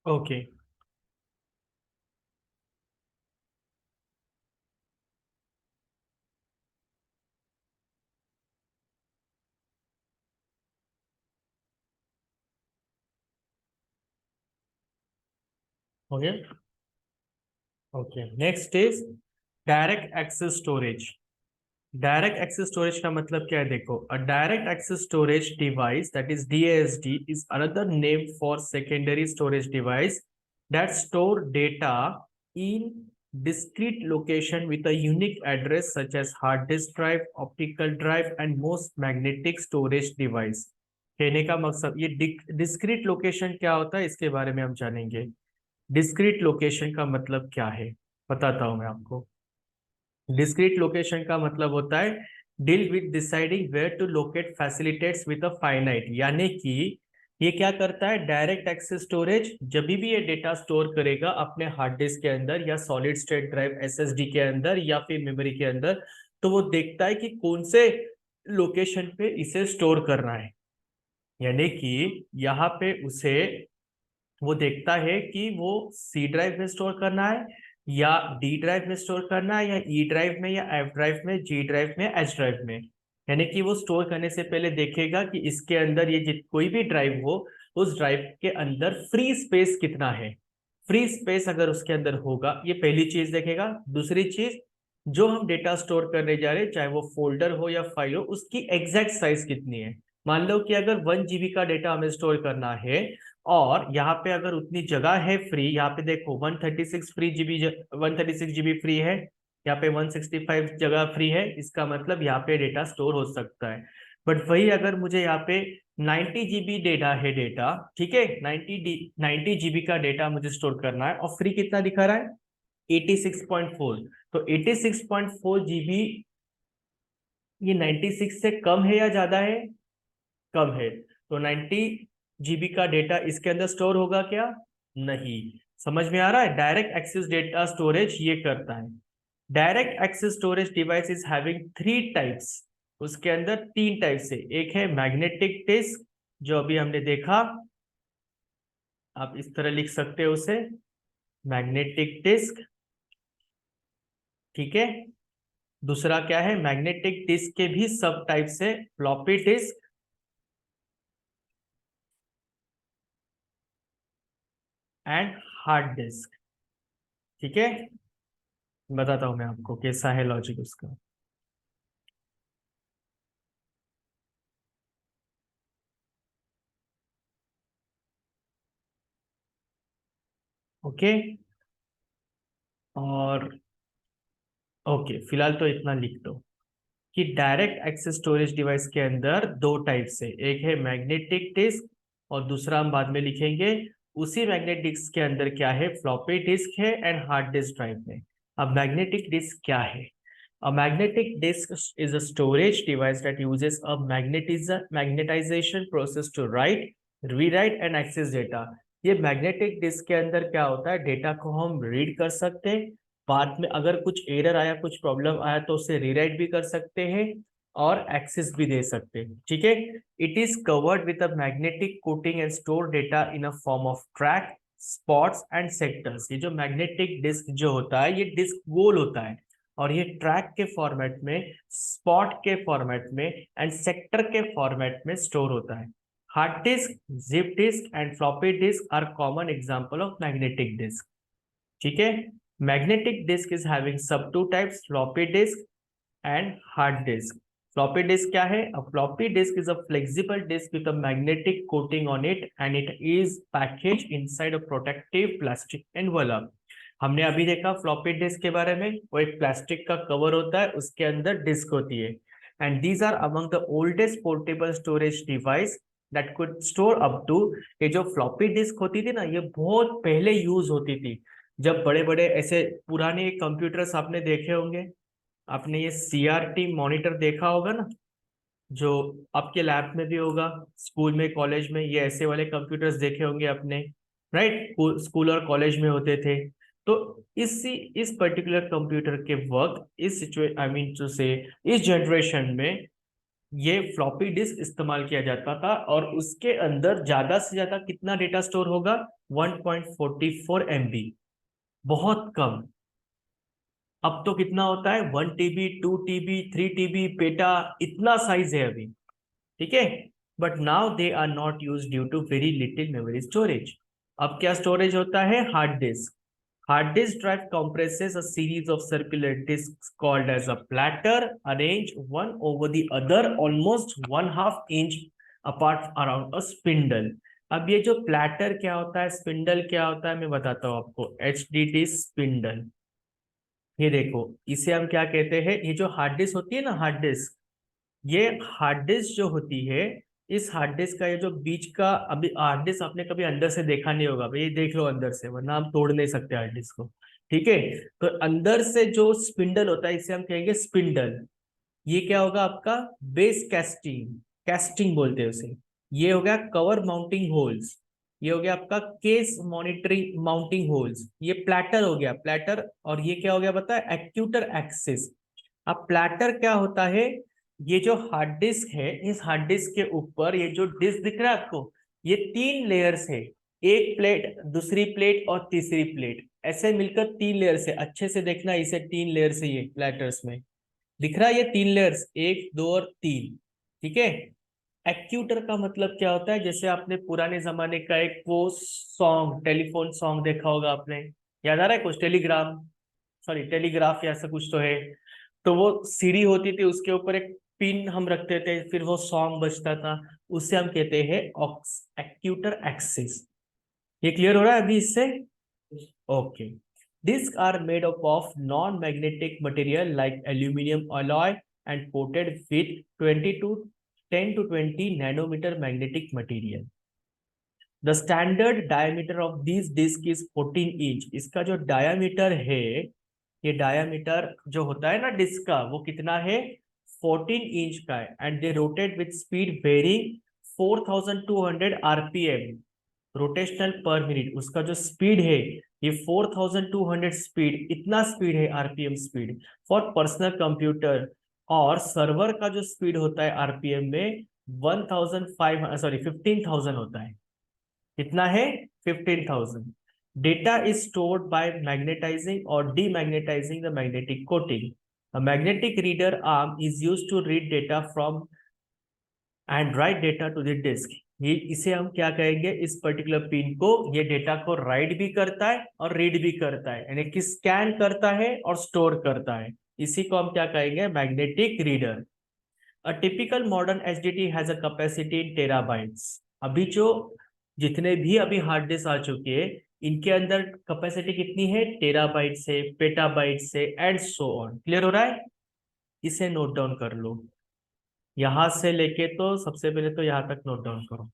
Okay. Okay. Okay, next is direct access storage. Direct access storage का मतलब क्या है? देखो, a direct access storage device that is DASD is another name for secondary storage device that store data in discrete location with a unique address such as hard disk drive, optical drive and most magnetic storage device। कहने का मकसद ये discrete location क्या होता है इसके बारे में हम जानेंगे। डिस्क्रीट लोकेशन का मतलब क्या है बताता हूं मैं आपको। डिस्क्रीट लोकेशन का मतलब होता है deal with deciding where to locate facilitates with a finite, यानी कि ये क्या करता है? डायरेक्ट एक्सेस स्टोरेज जब भी ये डेटा स्टोर करेगा अपने हार्ड डिस्क के अंदर या सॉलिड स्टेट ड्राइव SSD के अंदर या फिर मेमोरी के अंदर, तो वो देखता है कि कौन से लोकेशन पे इसे स्टोर करना है। यानी कि यहाँ पे उसे वो देखता है कि वो सी ड्राइव में स्टोर करना है या डी ड्राइव में स्टोर करना है या ई ड्राइव में या एफ ड्राइव में, जी ड्राइव में, एच ड्राइव में। यानी कि वो स्टोर करने से पहले देखेगा कि इसके अंदर ये कोई भी ड्राइव हो, उस ड्राइव के अंदर फ्री स्पेस कितना है। फ्री स्पेस अगर उसके अंदर होगा, ये पहली चीज देखेगा। दूसरी चीज, जो हम डेटा स्टोर करने जा रहे हैं, चाहे वो फोल्डर हो या फाइल हो, उसकी एग्जैक्ट साइज कितनी है। मान लो कि अगर 1 GB का डेटा हमें स्टोर करना है और यहाँ पे अगर उतनी जगह है फ्री, यहाँ पे देखो 136 फ्री जीबी, 136 GB फ्री है, यहाँ पे 165 जगह फ्री है, इसका मतलब यहाँ पे डेटा स्टोर हो सकता है। बट वही अगर मुझे यहाँ पे 90 GB डेटा है, डेटा ठीक है, 90 GB का डेटा मुझे स्टोर करना है और फ्री कितना दिखा रहा है, 86.4। तो 86.4 GB ये 96 से कम है या ज्यादा है, कम है। तो 90 GB का डेटा इसके अंदर स्टोर होगा क्या, नहीं। समझ में आ रहा है, डायरेक्ट एक्सेस डेटा स्टोरेज ये करता है। Direct access storage device is having 3 types. उसके अंदर 3 टाइप्स है। एक है मैग्नेटिक डिस्क, जो अभी हमने देखा, आप इस तरह लिख सकते हो उसे, मैग्नेटिक डिस्क, ठीक है। दूसरा क्या है, मैग्नेटिक डिस्क के भी सब टाइप से, floppy disk and hard disc, ठीक है। बताता हूं मैं आपको कैसा है लॉजिक उसका। ओके, और ओके, फिलहाल तो इतना लिख दो कि डायरेक्ट एक्सेस स्टोरेज डिवाइस के अंदर 2 टाइप से, एक है मैग्नेटिक डिस्क और दूसरा हम बाद में लिखेंगे। उसी मैग्नेटिक डिस्क के अंदर क्या है, फ्लॉपी डिस्क है एंड हार्ड डिस्क ड्राइव है। अब मैग्नेटिक डिस्क क्या है? A magnetic disk is a storage device that uses a magnetization process to write, rewrite and access data. ये मैग्नेटिक डिस्क के अंदर क्या होता है, डेटा को हम रीड कर सकते हैं, बाद में अगर कुछ एरर आया, कुछ प्रॉब्लम आया तो उसे रीराइट भी कर सकते हैं और एक्सेस भी दे सकते हैं, ठीक है। It is covered with a magnetic coating and store data in a form of track, spots and sectors. ये जो मैग्नेटिक डिस्क जो होता है, ये डिस्क गोल होता है और ये ट्रैक के फॉर्मेट में, स्पॉट के फॉर्मेट में एंड सेक्टर के फॉर्मेट में स्टोर होता है। Hard disk, zip disk and floppy disk are common example of magnetic disk, ठीक है। Magnetic disk is having sub 2 types, floppy disk and hard disk. Floppy disk क्या है? A floppy disk is a flexible disk with a magnetic coating on it and it is package inside a protective plastic envelope. हमने अभी देखा floppy disk के बारे में, वो एक प्लास्टिक का कवर होता है, उसके अंदर डिस्क होती है। And these are among the oldest portable storage device that could store up to, ये जो फ्लॉपी डिस्क होती थी ना, ये बहुत पहले यूज होती थी, जब बड़े बड़े ऐसे पुराने कंप्यूटर्स आपने देखे होंगे। आपने ये सीआरटी मॉनिटर देखा होगा ना, जो आपके लैब में भी होगा, स्कूल में, कॉलेज में, ये ऐसे वाले कंप्यूटर्स देखे होंगे आपने, राइट। स्कूल और कॉलेज में होते थे। तो इस पर्टिकुलर कंप्यूटर के वक्त, इस सिचुएशन, आई मीन टू से, इस जनरेशन में ये फ्लॉपी डिस्क इस्तेमाल किया जाता था और उसके अंदर ज्यादा से ज्यादा कितना डेटा स्टोर होगा, 1.44 MB, बहुत कम। अब तो कितना होता है, 1 TB, 2 TB, 3 TB पेटा, इतना साइज है अभी, ठीक है। But now they are not use due to very little memory storage. अब क्या स्टोरेज होता है, hard disk. Hard disk drive compresses a series of circular disks called as a platter, arranged one over the other, almost 1/2 inch apart around a spindle. अब ये जो platter क्या होता है, स्पिंडल क्या होता है, मैं बताता हूँ आपको। HDD स्पिंडल, ये देखो, इसे हम क्या कहते हैं, ये जो हार्ड डिस्क होती है ना, हार्ड डिस्क, ये हार्ड डिस्क जो होती है, इस हार्ड डिस्क का ये जो बीच का, अभी हार्ड डिस्क आपने कभी अंदर से देखा नहीं होगा भाई, ये देख लो अंदर से, वरना हम तोड़ नहीं सकते हार्ड डिस्क को, ठीक है। तो अंदर से जो स्पिंडल होता है, इसे हम कहेंगे स्पिंडल। ये क्या होगा आपका, बेस कैस्टिंग, कैस्टिंग बोलते हैं उसे। ये हो गया कवर माउंटिंग होल्स, ये हो गया आपका केस मॉनिटरिंग माउंटिंग होल्स, ये प्लेटर हो गया, प्लेटर। और ये क्या हो गया पता है, एक्यूटर एक्सिस। अब प्लेटर क्या होता है, ये जो हार्ड डिस्क है, इस हार्ड डिस्क के ऊपर ये जो डिस्क दिख रहा है आपको, ये 3 लेयर्स है। एक प्लेट, दूसरी प्लेट और तीसरी प्लेट, ऐसे मिलकर 3 लेयर से, अच्छे से देखना इसे, 3 लेयर से ये प्लेटर्स में दिख रहा है, ये 3 लेयर्स, 1, 2 और 3। ठीक है। एक्यूटर का मतलब क्या होता है, जैसे आपने पुराने जमाने का एक वो सॉन्ग, टेलीफोन सॉन्ग देखा होगा आपने, याद आ रहा है कुछ, टेलीग्राम, सॉरी टेलीग्राफ या ऐसा कुछ तो है। तो वो सीढ़ी होती थी, उसके ऊपर एक पिन हम रखते थे, फिर वो सॉन्ग बजता था, उसे हम कहते हैं एक्यूटर एक्सिस। ये क्लियर हो रहा है अभी इससे? Okay. Discs are made up of non-magnetic material like aluminum alloy and coated with 20 to 10 to 20 nanometer magnetic material. The standard diameter of these disc is 14 inch. इसका जो डायामीटर है, ये डायामीटर जो होता है ना डिस्क का, वो कितना है? 14 इंच का है। And they rotate with speed varying 4200 RPM, rotational per minute. उसका जो स्पीड है, ये 4200 स्पीड, इतना स्पीड है RPM speed for personal computer. और सर्वर का जो स्पीड होता है आरपीएम में 1500, सॉरी 15000 होता है। कितना है? 15000। Data is stored by magnetising और demagnetising the magnetic coating. A magnetic reader arm is used to read data from and write data to the disk। ये इसे हम क्या कहेंगे, इस पर्टिकुलर पिन को, ये डेटा को राइट भी करता है और रीड भी करता है, यानी कि स्कैन करता है और स्टोर करता है। इसी को हम क्या कहेंगे? Magnetic reader. A typical modern HDD has a capacity in terabytes. अभी जो जितने भी अभी हार्ड डिस्क आ चुके हैं, इनके अंदर कैपेसिटी कितनी है? टेराबाइट से, पेटाबाइट से, एंड सो ऑन। क्लियर हो रहा है? इसे नोट डाउन कर लो, यहां से लेके तो सबसे पहले तो यहां तक नोट डाउन करो।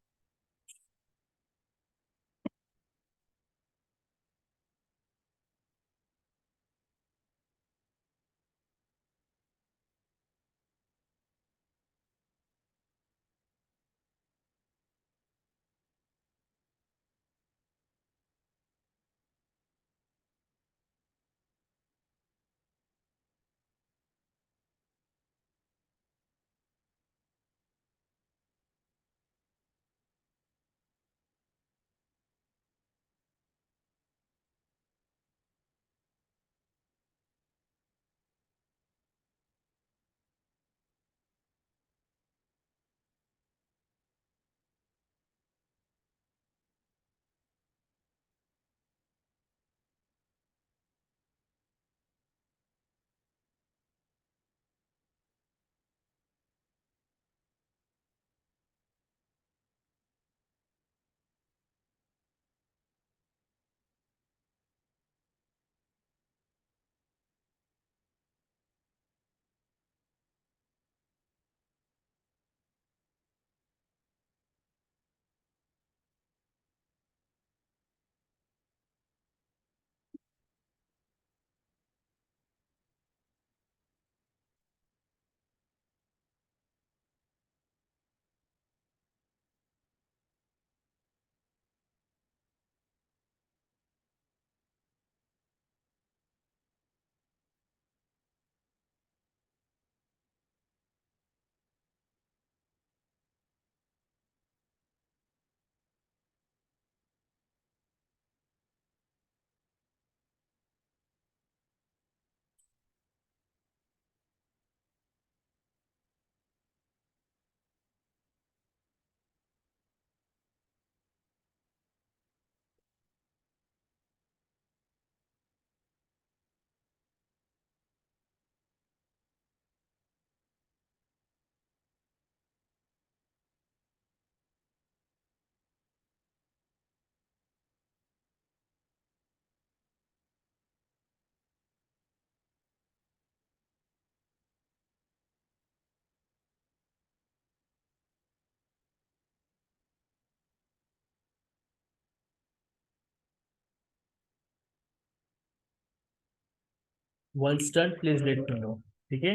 Once done please let me know. ठीक है।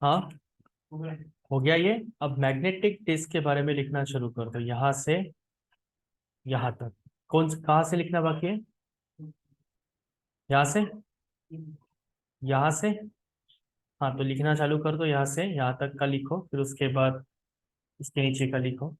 हाँ, हो गया ये। अब मैग्नेटिक डिस्क के बारे में लिखना शुरू कर दो, यहां से यहां तक। कहाँ से लिखना बाकी है? यहाँ से, यहाँ से। हाँ, तो लिखना चालू कर दो, यहाँ से यहाँ तक का लिखो, फिर उसके बाद इसके नीचे का लिखो।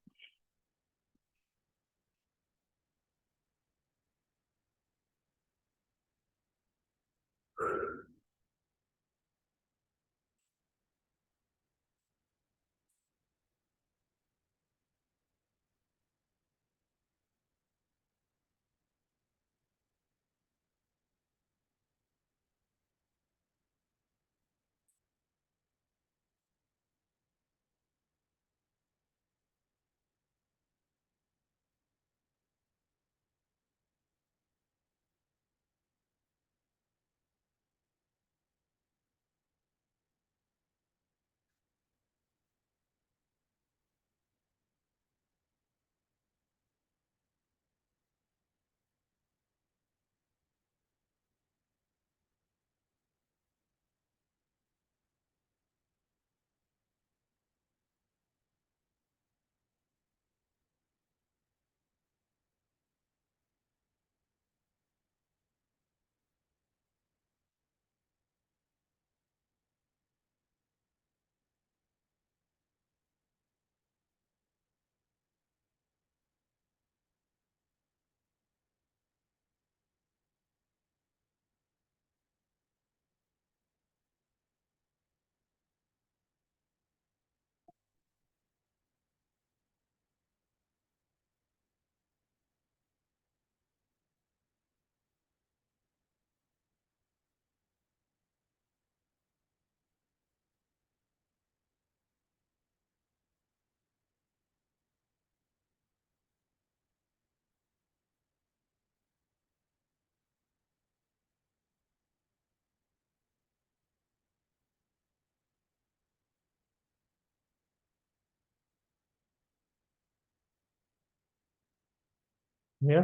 या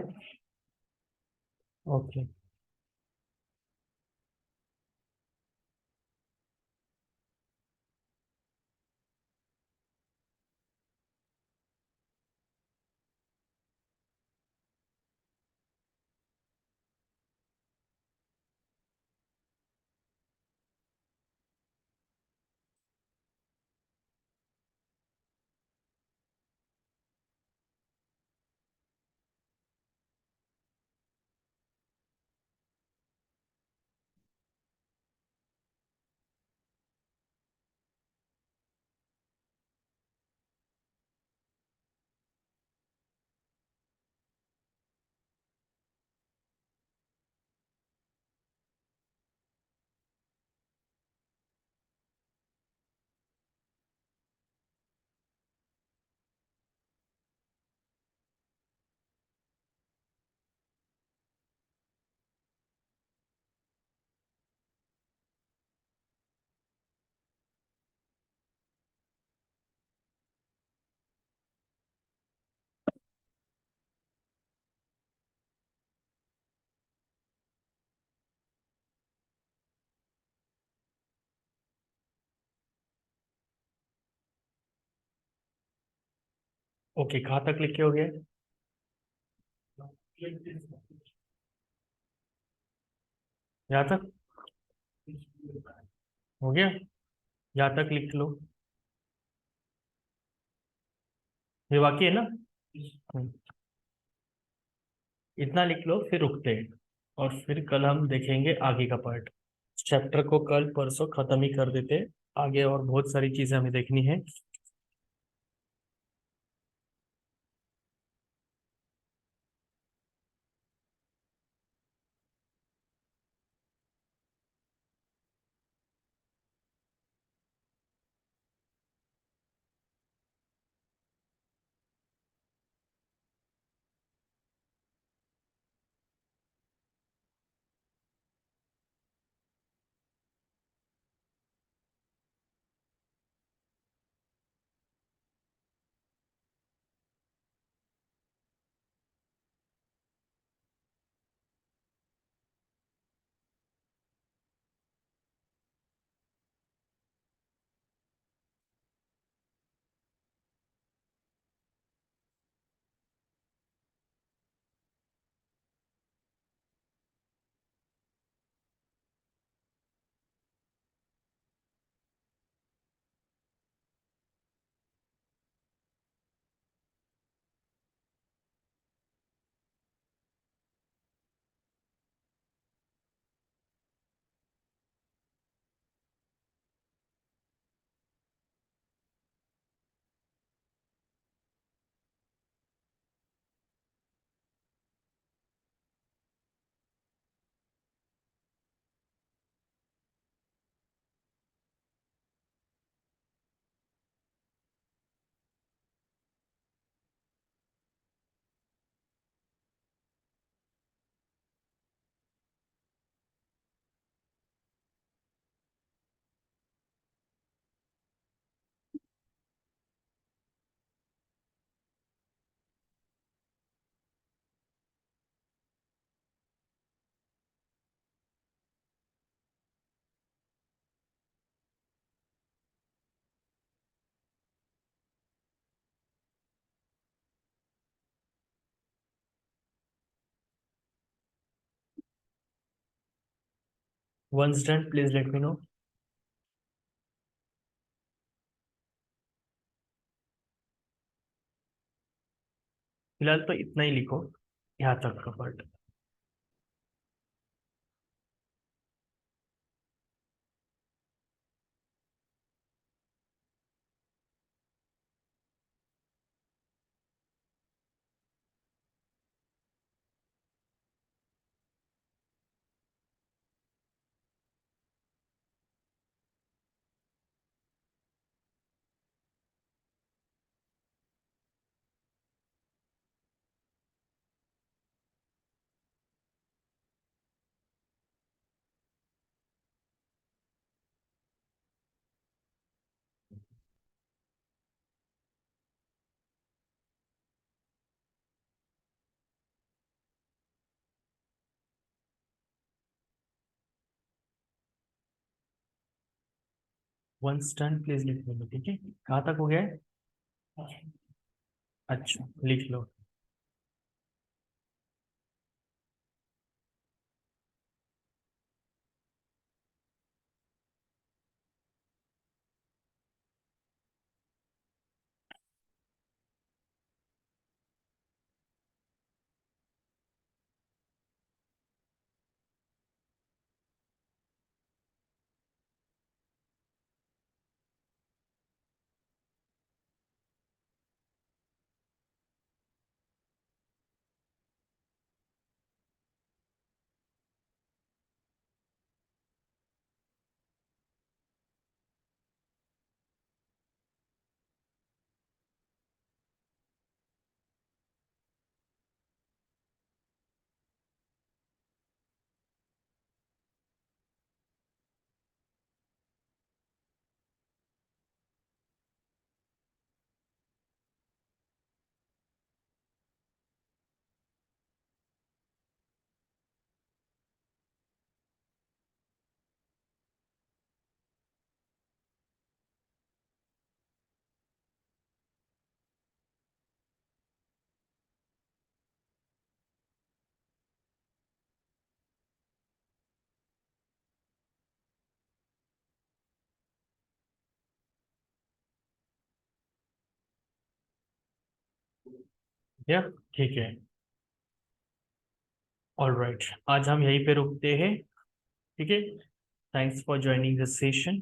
ओके। ओके, कहाँ तक लिख के हो गया? यहाँ तक हो गया? यहाँ तक लिख लो। ये बाकी है ना? हम्म, इतना लिख लो, फिर रुकते हैं। और फिर कल हम देखेंगे आगे का पार्ट। चैप्टर को कल परसों खत्म ही कर देते हैं। आगे और बहुत सारी चीजें हमें देखनी है। 1 done, please let me no. फिलहाल तो इतना ही लिखो, यहाँ तक का पार्ट। वंस डन प्लीज लिख लो, ठीक है। कहाँ तक हो गया है? अच्छा, लिख लो। या ठीक है। ऑल राइट, आज हम यहीं पे रुकते हैं। ठीक है। Thanks for joining the session.